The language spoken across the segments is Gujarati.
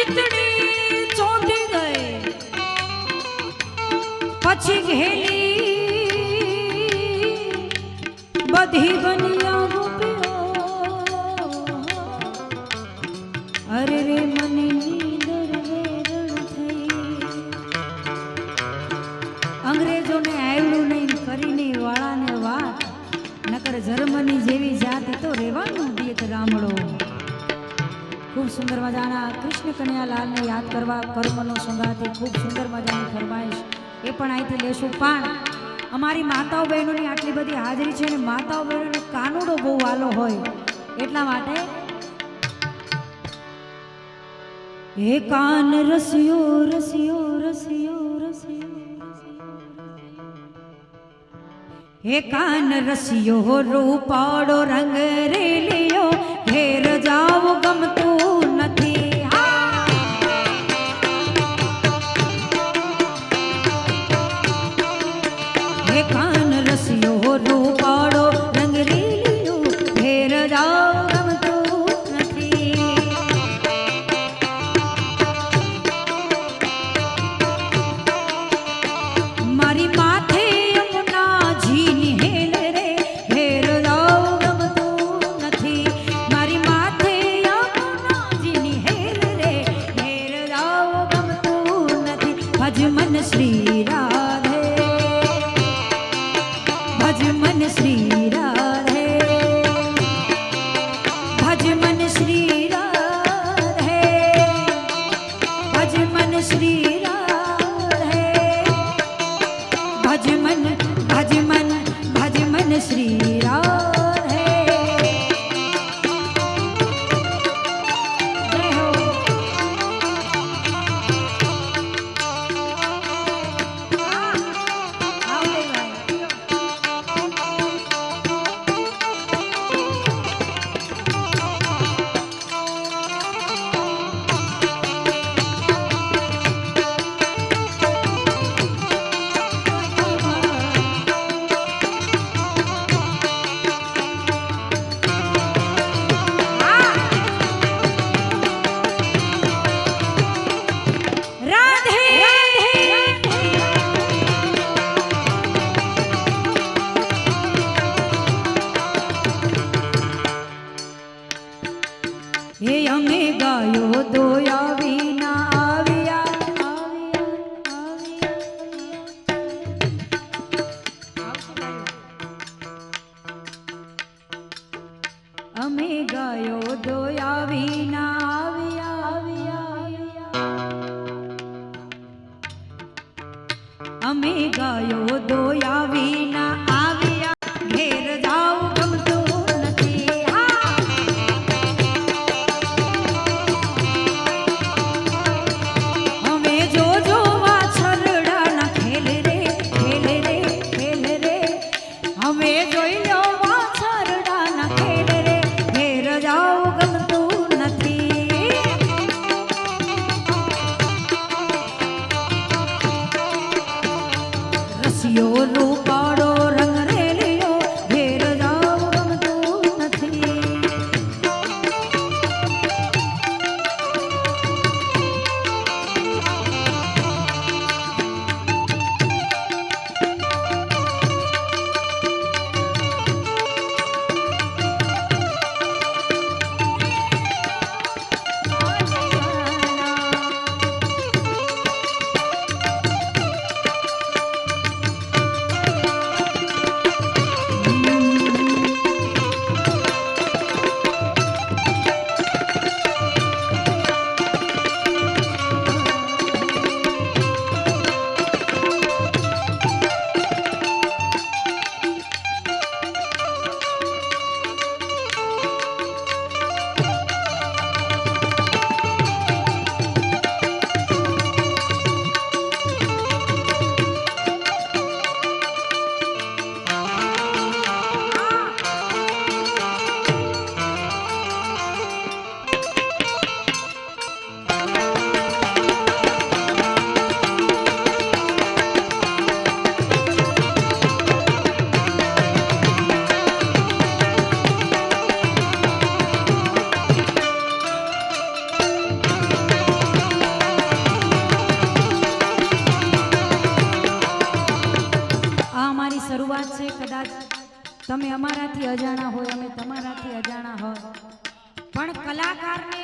ચિતડી ચોંટી ગઈ પછી ઘેલી બધી બનિયા ગોપીઓ અરે રે મને નીંદર વેરણ થઈ અંગ્રેજોને આવ્યું નહીં કરીને વાળાને વાત નકર જર્મની જેવી જાત તો રહેવાનું દીત રામડો खूब सुंदर मजाना कृष्ण कन्हैया लाल ने याद करवा कर्मनो संगाती खूब सुंदर मजानी फरमाइश ए पण आईथी लेशुं पण अमारी माताओ बहनोनी आटली बधी हाजरी छे ने माताओ बहनोने कानूडो बहु वालो होय એટલા માટે हे कान रसियो रसियो रसियो रसियो हे कान रसियो रूपाड़ो रंग रेलियो घेर जाओ गमतुं નથી हे कान रसियो रूपाड़ो रंग रेलियो घेर जाओ गमतुं નથી મારી માથે યમુના જી હેલ રે ઘેર જાઓ ગમતું નથી મારી માથે યમુના જી હેલ રે ઘેર જાઓ ગમતું નથી ભજ મન શ્રી રાધે ભજ મન શ્રી રાધે ભજ મન શ્રી રાધે ભજ મન શ્રી भज मन श्री राधे जय हो आओ हे अमे गायो दोया विना आविया अमे गायो दोया विना आविया अमे गायो दोया विना आविया घेर जाओ गमतुं નથી તમે અમારાથી અજાણા હોય, અમે તમારાથી અજાણા હોય, પણ કલાકારને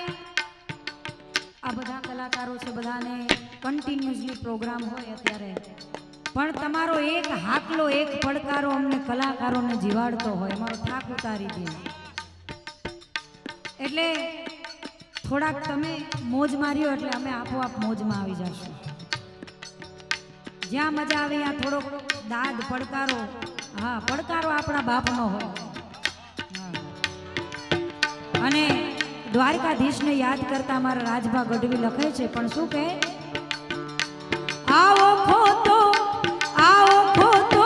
આ બધા કલાકારો છે, બધાને કન્ટિન્યુઅસલી પ્રોગ્રામ હોય અત્યારે, પણ તમારો એક હાકલો, એક પડકારો અમને કલાકારોને જીવાડતો હોય, અમારો થાક ઉતારી દે. એટલે થોડાક તમે મોજ માર્યો એટલે અમે આપોઆપ મોજમાં આવી જશું. જ્યાં મજા આવે ત્યાં થોડોક દાદ પડકારો, હા પડકારો આપણા બાપનો હોય. અને દ્વારકાધીશને યાદ કરતા મારા રાજભા ગઢવી લખે છે, પણ શું કહે? આવો ખોતો, આવો ખોતો,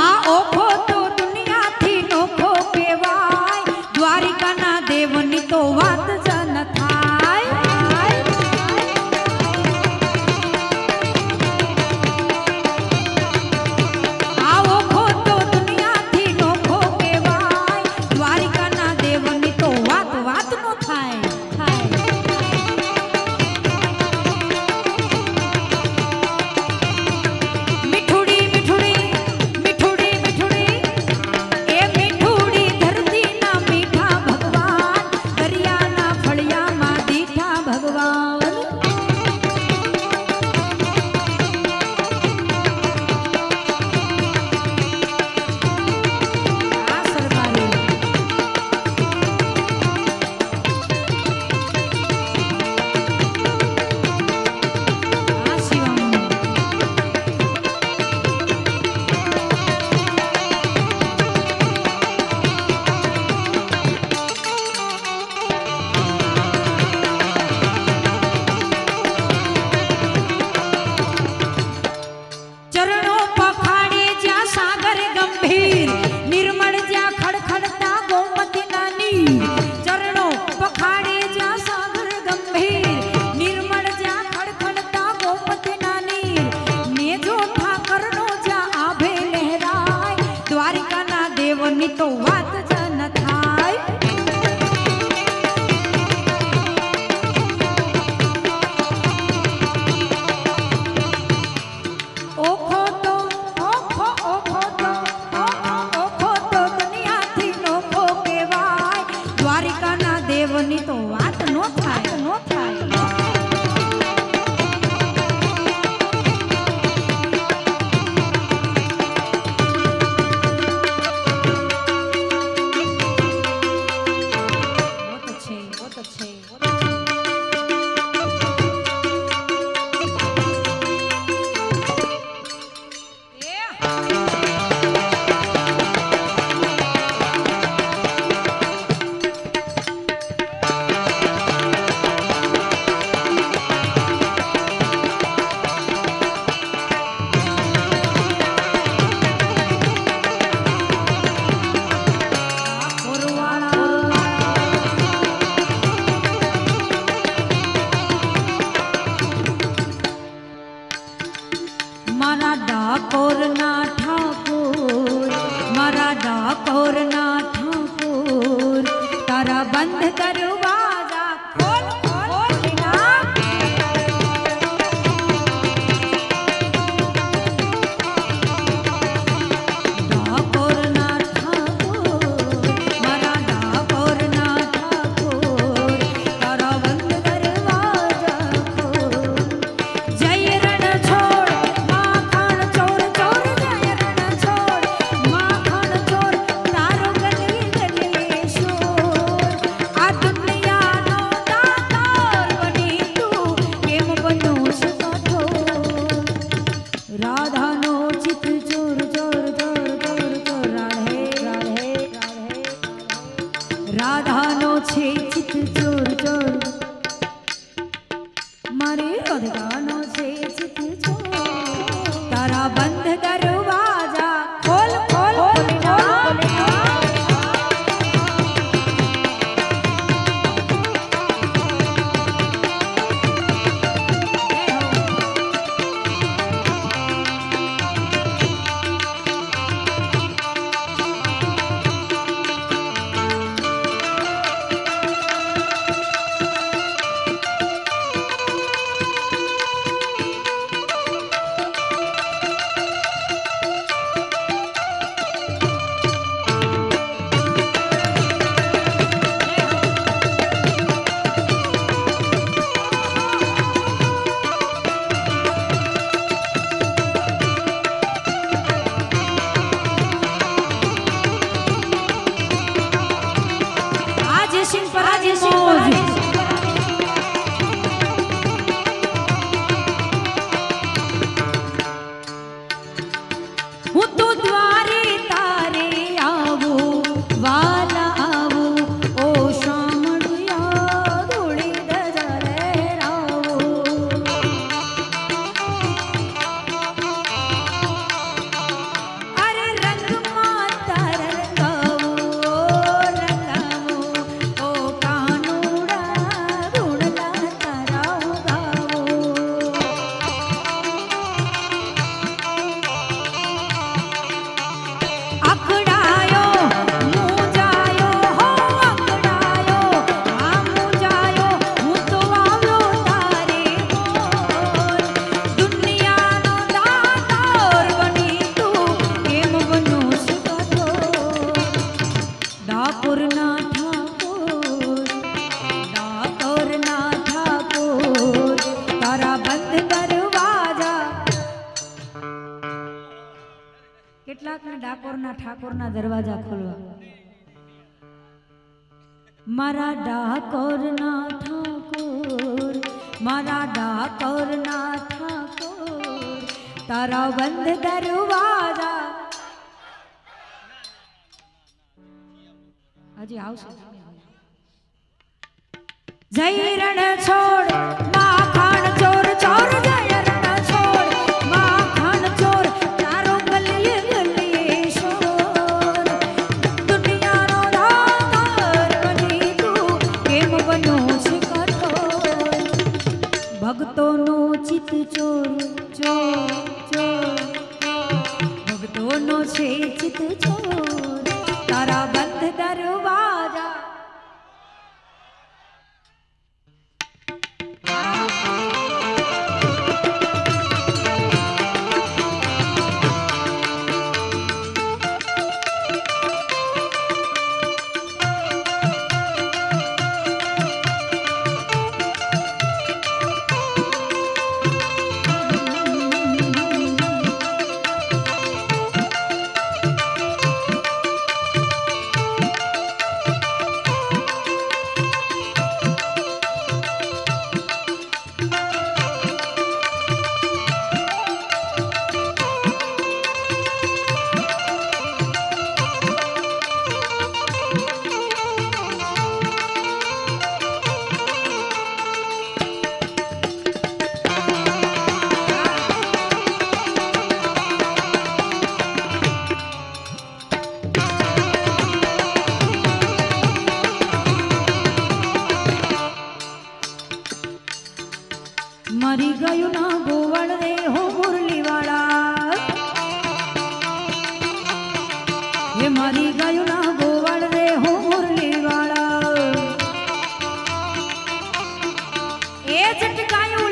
આ ઓખો તો દુનિયાથી નોખો કહેવાય, દ્વારિકાના દેવની તો વાત જ ન થાય. આવો ખોતો દુનિયાથી નોખો કહેવાય, દ્વારિકાના દેવની તો વાત વાત નો થાય. તો વાત જ ન થાય. ઓખો તો ઓખો ઓખો તો ઓખો તો દુનિયાથી નોખો કહેવાય, દ્વારિકાના દેવની તો વાત નો થાય, નો થાય. કેટલાક ને ડાકોરના ઠાકોરના દરવાજા ખોલવા. મારા ડાકોરના ઠાકોર, મારા ડાકોરના ઠાકોર, તારા બંધ દરવાજા. હજી આવશે. જય રણ છોડ માખણ ચોર ચોર, જય રણ છોડ માખણ ચોર, તારો ગલીએ ગલીએ શોર. દુનિયાનો ધાકર બની તું કેમ બનો છે કઠોર. ભક્તોનો ચિત ચોર ચોર ચોર, ભક્તોનો છે ચિત ચોર, તારા બંધ દરવાજા. મરી ગયું ના ગોવળ રે હો મુરલી વાળા, એ મરી ગયું ના ગોવળ રે હો મુરલી વાળા. એ ઝટકાયું